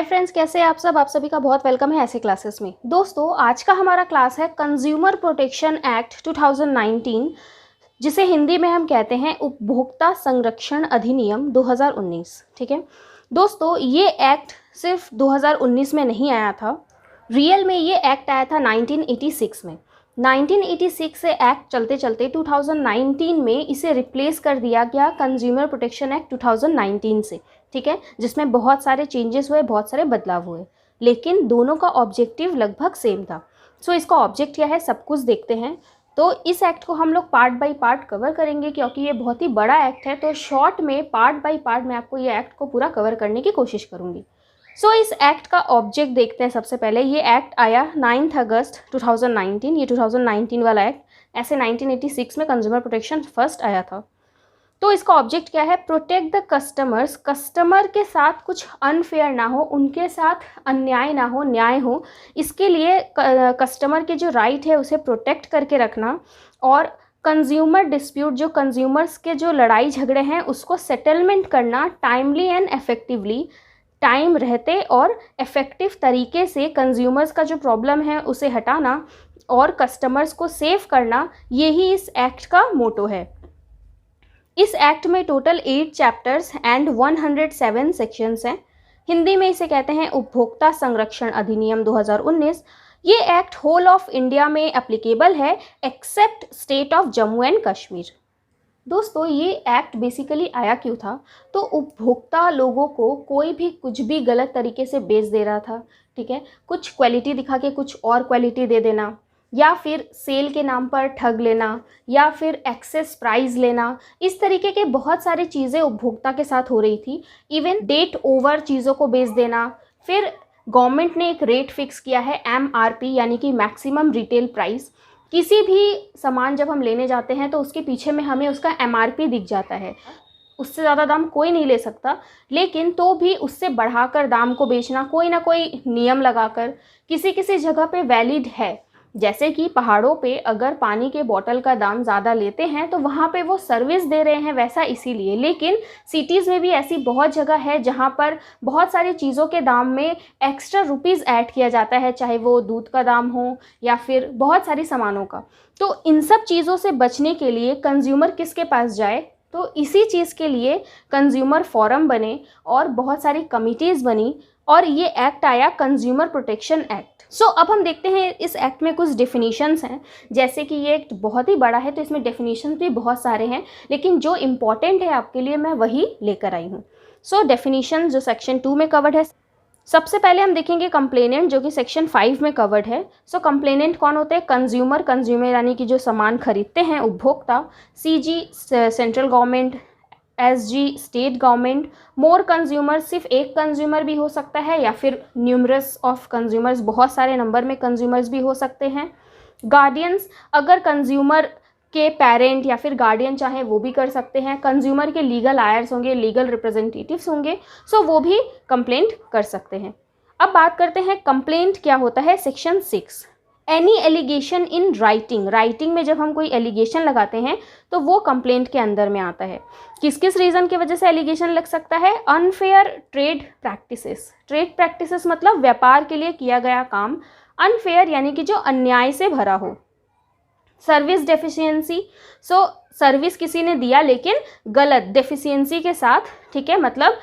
Hi friends, कैसे हैं आप सब। आप सभी का बहुत वेलकम है ऐसे क्लासेस में। दोस्तों, आज का हमारा क्लास है कंज्यूमर प्रोटेक्शन एक्ट 2019, जिसे हिंदी में हम कहते हैं उपभोक्ता संरक्षण अधिनियम 2019। ठीक है दोस्तों, ये एक्ट सिर्फ 2019 में नहीं आया था। रियल में ये एक्ट आया था 1986 में। 1986 से एक्ट चलते चलते 2019 में इसे रिप्लेस कर दिया गया कंज्यूमर प्रोटेक्शन एक्ट 2019 से। ठीक है, जिसमें बहुत सारे चेंजेस हुए, बहुत सारे बदलाव हुए, लेकिन दोनों का ऑब्जेक्टिव लगभग सेम था। सो इसका ऑब्जेक्ट क्या है, सब कुछ देखते हैं। तो इस एक्ट को हम लोग पार्ट बाय पार्ट कवर करेंगे, क्योंकि ये बहुत ही बड़ा एक्ट है। तो शॉर्ट में पार्ट बाय पार्ट मैं आपको ये एक्ट को पूरा कवर करने की कोशिश करूँगी। सो इस एक्ट का ऑब्जेक्ट देखते हैं। सबसे पहले ये एक्ट आया 9 अगस्त 2019। ये 2019 वाला एक्ट, ऐसे 1986 में कंज्यूमर प्रोटेक्शन फर्स्ट आया था। तो इसका ऑब्जेक्ट क्या है, प्रोटेक्ट द कस्टमर्स। कस्टमर के साथ कुछ अनफेयर ना हो, उनके साथ अन्याय ना हो, न्याय हो, इसके लिए कस्टमर के जो राइट है उसे प्रोटेक्ट करके रखना। और कंज्यूमर डिस्प्यूट, जो कंज्यूमर्स के जो लड़ाई झगड़े हैं उसको सेटलमेंट करना टाइमली एंड इफेक्टिवली, टाइम रहते और इफ़ेक्टिव तरीके से कंज्यूमर्स का जो प्रॉब्लम है उसे हटाना और कस्टमर्स को सेव करना, यही इस एक्ट का मोटो है। इस एक्ट में टोटल 8 चैप्टर्स एंड 107 सेक्शंस हैं। हिंदी में इसे कहते हैं उपभोक्ता संरक्षण अधिनियम 2019। ये एक्ट होल ऑफ इंडिया में एप्लीकेबल है except state of Jammu and Kashmir. दोस्तों, ये एक्ट बेसिकली आया क्यों था, तो उपभोक्ता लोगों को कोई भी कुछ भी गलत तरीके से बेच दे रहा था। ठीक है, कुछ क्वालिटी दिखा के कुछ और क्वालिटी दे देना, या फिर सेल के नाम पर ठग लेना, या फिर एक्सेस प्राइस लेना, इस तरीके के बहुत सारी चीज़ें उपभोक्ता के साथ हो रही थी। इवन डेट ओवर चीज़ों को बेच देना। फिर गवर्नमेंट ने एक रेट फिक्स किया है MRP, यानी कि मैक्सिमम रिटेल प्राइस। किसी भी सामान जब हम लेने जाते हैं तो उसके पीछे में हमें उसका MRP दिख जाता है, उससे ज़्यादा दाम कोई नहीं ले सकता, लेकिन तो भी उससे बढ़ाकर दाम को बेचना कोई ना कोई नियम लगाकर किसी किसी जगह पे वैलिड है। जैसे कि पहाड़ों पे अगर पानी के बोतल का दाम ज़्यादा लेते हैं तो वहाँ पे वो सर्विस दे रहे हैं, वैसा इसीलिए। लेकिन सिटीज़ में भी ऐसी बहुत जगह है जहाँ पर बहुत सारी चीज़ों के दाम में एक्स्ट्रा रुपीज़ ऐड किया जाता है, चाहे वो दूध का दाम हो या फिर बहुत सारी सामानों का। तो इन सब चीज़ों से बचने के लिए कंज्यूमर किसके पास जाए, तो इसी चीज़ के लिए कंज्यूमर फोरम बने और बहुत सारी कमिटीज़ बनी, और ये एक्ट आया कंज्यूमर प्रोटेक्शन एक्ट। सो अब हम देखते हैं इस एक्ट में कुछ डेफिनेशंस हैं। जैसे कि ये एक्ट बहुत ही बड़ा है तो इसमें डेफिनेशंस भी बहुत सारे हैं, लेकिन जो इम्पॉर्टेंट है आपके लिए मैं वही लेकर आई हूँ। सो डेफिनेशन जो सेक्शन 2 में कवर्ड है। सबसे पहले हम देखेंगे कंप्लेनेंट, जो कि सेक्शन 5 में कवर्ड है। सो कंप्लेनेंट कौन होते हैं, कंज्यूमर यानी कि जो सामान खरीदते हैं उपभोक्ता, CG central government, SG state government, more consumer सिर्फ एक कंज्यूमर भी हो सकता है, या फिर न्यूमरस ऑफ कंज्यूमर्स, बहुत सारे नंबर में कंज्यूमर्स भी हो सकते हैं। गार्डियंस, अगर कंज्यूमर के पेरेंट या फिर गार्डियन चाहे वो भी कर सकते हैं। कंज्यूमर के लीगल आयर्स होंगे, लीगल रिप्रेजेंटेटिव्स होंगे, सो वो भी कंप्लेंट कर सकते हैं। अब बात करते हैं कंप्लेंट क्या होता है। Section 6, any allegation in writing. Writing में जब हम कोई एलिगेशन लगाते हैं तो वो कंप्लेंट के अंदर में आता है। किस किस रीज़न की वजह से एलिगेशन लग सकता है, unfair trade practices. Trade practices मतलब व्यापार के लिए किया गया काम, अनफेयर यानी कि जो अन्याय से भरा हो। सर्विस डेफिशिएंसी, सो सर्विस किसी ने दिया लेकिन गलत, डेफिशिएंसी के साथ, ठीक है, मतलब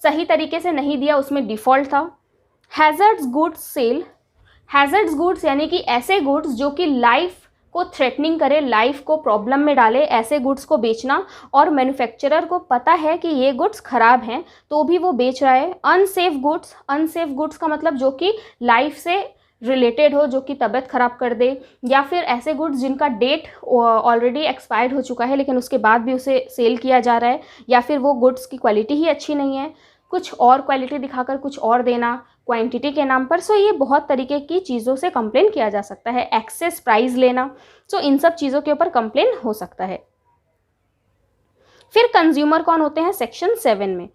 सही तरीके से नहीं दिया, उसमें डिफ़ॉल्ट था। Hazards goods sale, hazards goods यानी कि ऐसे गुड्स जो कि लाइफ को थ्रेटनिंग करे, लाइफ को प्रॉब्लम में डाले, ऐसे गुड्स को बेचना, और मैन्युफैक्चरर को पता है कि ये गुड्स ख़राब हैं तो भी वो बेच रहा है। अनसेफ गुड्स, अनसेफ गुड्स का मतलब जो कि लाइफ से रिलेटेड हो, जो कि तबीयत ख़राब कर दे, या फिर ऐसे गुड्स जिनका डेट ऑलरेडी एक्सपायर्ड हो चुका है लेकिन उसके बाद भी उसे सेल किया जा रहा है, या फिर वो गुड्स की क्वालिटी ही अच्छी नहीं है, कुछ और क्वालिटी दिखाकर कुछ और देना क्वांटिटी के नाम पर। सो ये बहुत तरीके की चीज़ों से कंप्लेन किया जा सकता है। एक्सेस प्राइस लेना, सो इन सब चीज़ों के ऊपर कंप्लेन हो सकता है। फिर कंज्यूमर कौन होते हैं, सेक्शन 7 में,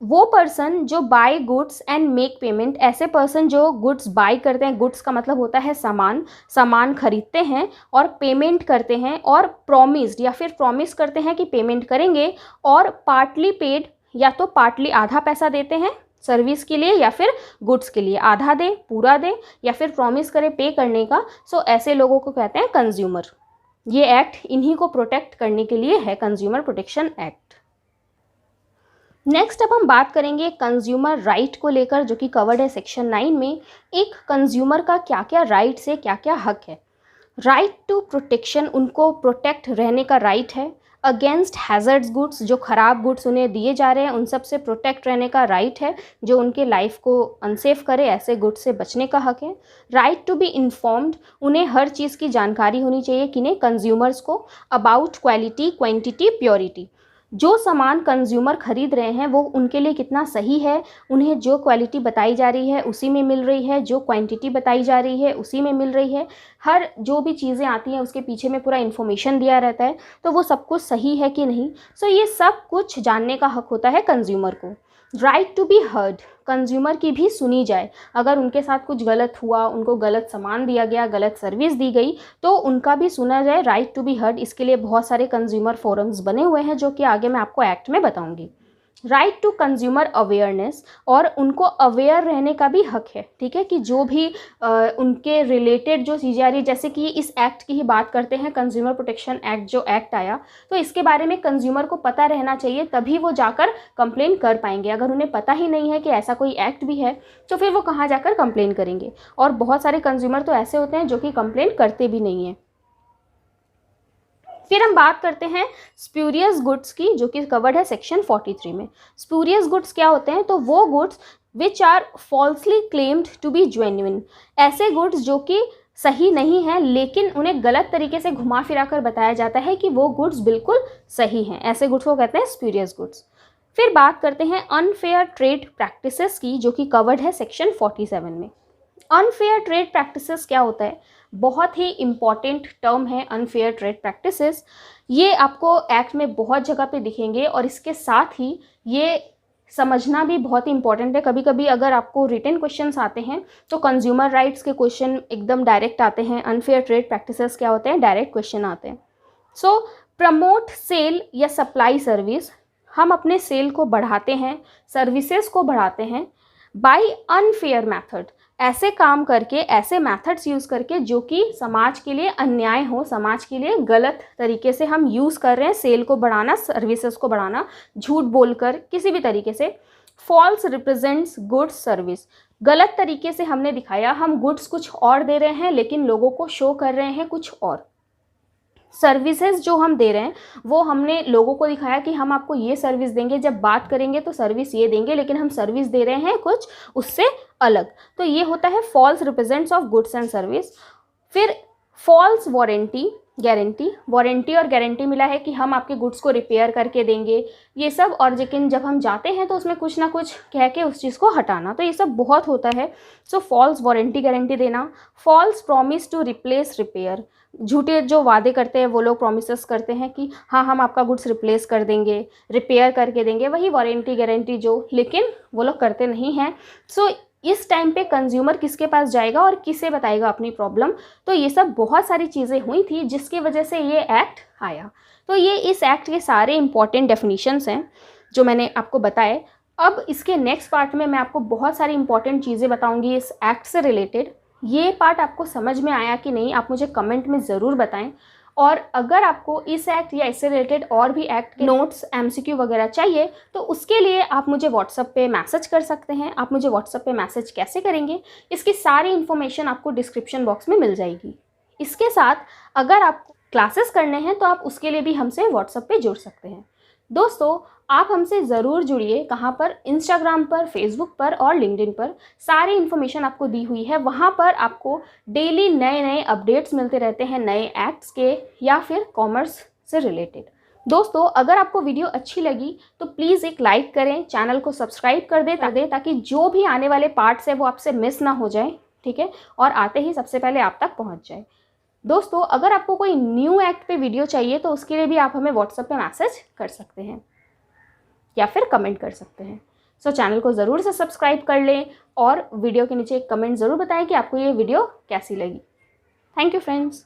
वो पर्सन जो buy goods and make payment. ऐसे पर्सन जो गुड्स बाय करते हैं, गुड्स का मतलब होता है सामान, सामान खरीदते हैं और पेमेंट करते हैं, और प्रॉमिस्ड या फिर प्रॉमिस करते हैं कि पेमेंट करेंगे, और पार्टली पेड या तो पार्टली आधा पैसा देते हैं सर्विस के लिए या फिर गुड्स के लिए, आधा दे, पूरा दे, या फिर प्रॉमिस करे पे करने का। सो ऐसे लोगों को कहते हैं कंज्यूमर। ये एक्ट इन्हीं को प्रोटेक्ट करने के लिए है, कंज्यूमर प्रोटेक्शन एक्ट। नेक्स्ट अब हम बात करेंगे कंज्यूमर राइट को लेकर, जो कि कवर्ड है सेक्शन 9 में। एक कंज्यूमर का क्या क्या राइट्स है, क्या क्या हक है। राइट टू प्रोटेक्शन, उनको प्रोटेक्ट रहने का राइट है। अगेंस्ट हैज़र्ड्स गुड्स, जो ख़राब गुड्स उन्हें दिए जा रहे हैं उन सब से प्रोटेक्ट रहने का राइट है, जो उनके लाइफ को अनसेफ करे, ऐसे गुड्स से बचने का हक है। राइट टू बी इन्फॉर्म्ड, उन्हें हर चीज़ की जानकारी होनी चाहिए, किन्हें, कंज्यूमर्स को, अबाउट क्वालिटी, क्वांटिटी, प्योरिटी। जो सामान कंज्यूमर खरीद रहे हैं वो उनके लिए कितना सही है, उन्हें जो क्वालिटी बताई जा रही है उसी में मिल रही है, जो क्वांटिटी बताई जा रही है उसी में मिल रही है। हर जो भी चीज़ें आती हैं उसके पीछे में पूरा इन्फॉर्मेशन दिया रहता है, तो वो सब कुछ सही है कि नहीं। सो ये सब कुछ जानने का हक होता है कंज्यूमर को। Right to be heard, consumer की भी सुनी जाए। अगर उनके साथ कुछ गलत हुआ, उनको गलत सामान दिया गया, गलत सर्विस दी गई, तो उनका भी सुना जाए। राइट टू बी हर्ड, इसके लिए बहुत सारे कंज्यूमर फोरम्स बने हुए हैं, जो कि आगे मैं आपको एक्ट में बताऊंगी। राइट टू कंज्यूमर अवेयरनेस, और उनको अवेयर रहने का भी हक है, ठीक है, कि जो भी उनके रिलेटेड जो चीज़ें आ रही, जैसे कि इस एक्ट की ही बात करते हैं, कंज्यूमर प्रोटेक्शन एक्ट जो एक्ट आया, तो इसके बारे में कंज्यूमर को पता रहना चाहिए, तभी वो जाकर कंप्लेन कर पाएंगे। अगर उन्हें पता ही नहीं है कि ऐसा कोई एक्ट भी है, तो फिर वो कहाँ जाकर कंप्लेन करेंगे। और बहुत सारे कंज्यूमर तो ऐसे होते हैं जो कि कंप्लेन करते भी नहीं हैं। फिर हम बात करते हैं स्प्यूरियस गुड्स की, जो कि कवर्ड है सेक्शन 43 में। स्प्यूरियस गुड्स क्या होते हैं, तो वो goods which are falsely claimed to be genuine, ऐसे गुड्स जो कि सही नहीं है लेकिन उन्हें गलत तरीके से घुमा फिरा कर बताया जाता है कि वो गुड्स बिल्कुल सही हैं, ऐसे गुड्स को कहते हैं स्प्यूरियस गुड्स। फिर बात करते हैं अनफेयर ट्रेड प्रैक्टिसेस की, जो कि कवर्ड है सेक्शन 47 में। अनफेयर ट्रेड प्रैक्टिसेस क्या होता है, बहुत ही इम्पॉर्टेंट टर्म है अनफेयर ट्रेड प्रैक्टिसेस। ये आपको एक्ट में बहुत जगह पे दिखेंगे, और इसके साथ ही ये समझना भी बहुत ही इंपॉर्टेंट है। कभी कभी अगर आपको रिटन क्वेश्चंस आते हैं तो कंज्यूमर राइट्स के क्वेश्चन एकदम डायरेक्ट आते हैं, अनफेयर ट्रेड प्रैक्टिसेस क्या होते हैं, डायरेक्ट क्वेश्चन आते हैं। सो प्रमोट सेल या सप्लाई सर्विस, हम अपने सेल को बढ़ाते हैं, सर्विसेज को बढ़ाते हैं बाय अनफेयर मैथड, ऐसे काम करके, ऐसे मेथड्स यूज़ करके जो कि समाज के लिए अन्याय हो, समाज के लिए गलत तरीके से हम यूज़ कर रहे हैं सेल को बढ़ाना, सर्विसेज को बढ़ाना, झूठ बोलकर किसी भी तरीके से। फॉल्स रिप्रेजेंट्स गुड्स सर्विस, गलत तरीके से हमने दिखाया, हम गुड्स कुछ और दे रहे हैं लेकिन लोगों को शो कर रहे हैं कुछ और। सर्विसेज जो हम दे रहे हैं वो हमने लोगों को दिखाया कि हम आपको ये सर्विस देंगे, जब बात करेंगे तो सर्विस ये देंगे, लेकिन हम सर्विस दे रहे हैं कुछ उससे अलग। तो ये होता है false represents of goods and service. फिर फॉल्स वारंटी वारंटी और गारंटी मिला है कि हम आपके गुड्स को रिपेयर करके देंगे, ये सब, और लेकिन जब हम जाते हैं तो उसमें कुछ ना कुछ कह के उस चीज़ को हटाना, तो ये सब बहुत होता है। सो फॉल्स वारंटी गारंटी देना। False promise to replace repair, झूठे जो वादे करते हैं वो लोग प्रॉमिसेस करते हैं कि हाँ हम आपका गुड्स रिप्लेस कर देंगे, रिपेयर करके देंगे, वही वारंटी गारंटी जो, लेकिन वो लोग करते नहीं हैं। सो इस टाइम पे कंज्यूमर किसके पास जाएगा और किसे बताएगा अपनी प्रॉब्लम। तो ये सब बहुत सारी चीज़ें हुई थी जिसकी वजह से ये एक्ट आया। तो ये इस एक्ट के सारे इंपॉर्टेंट डेफिनेशंस हैं जो मैंने आपको बताए। अब इसके नेक्स्ट पार्ट में मैं आपको बहुत सारी इंपॉर्टेंट चीज़ें बताऊंगी इस एक्ट से रिलेटेड। ये पार्ट आपको समझ में आया कि नहीं, आप मुझे कमेंट में ज़रूर बताएं। और अगर आपको इस एक्ट या इससे रिलेटेड और भी एक्ट के नोट्स, एमसीक्यू वगैरह चाहिए तो उसके लिए आप मुझे व्हाट्सएप पे मैसेज कर सकते हैं। आप मुझे व्हाट्सएप पे मैसेज कैसे करेंगे, इसकी सारी इन्फॉर्मेशन आपको डिस्क्रिप्शन बॉक्स में मिल जाएगी। इसके साथ अगर आपको क्लासेस करने हैं तो आप उसके लिए भी हमसे व्हाट्सएप पे जुड़ सकते हैं। दोस्तों, आप हमसे ज़रूर जुड़िए। कहाँ पर? इंस्टाग्राम पर, फेसबुक पर और लिंक्डइन पर सारी इन्फॉर्मेशन आपको दी हुई है। वहाँ पर आपको डेली नए नए अपडेट्स मिलते रहते हैं, नए एक्ट्स के या फिर कॉमर्स से रिलेटेड। दोस्तों, अगर आपको वीडियो अच्छी लगी तो प्लीज़ एक लाइक करें, चैनल को सब्सक्राइब कर दें ताकि जो भी आने वाले पार्ट्स है वो आपसे मिस ना हो जाए, ठीक है, और आते ही सबसे पहले आप तक पहुँच जाए। दोस्तों, अगर आपको कोई न्यू एक्ट पे वीडियो चाहिए तो उसके लिए भी आप हमें व्हाट्सएप पे मैसेज कर सकते हैं या फिर कमेंट कर सकते हैं। सो चैनल को ज़रूर से सब्सक्राइब कर लें और वीडियो के नीचे एक कमेंट ज़रूर बताएं कि आपको ये वीडियो कैसी लगी। Thank you friends.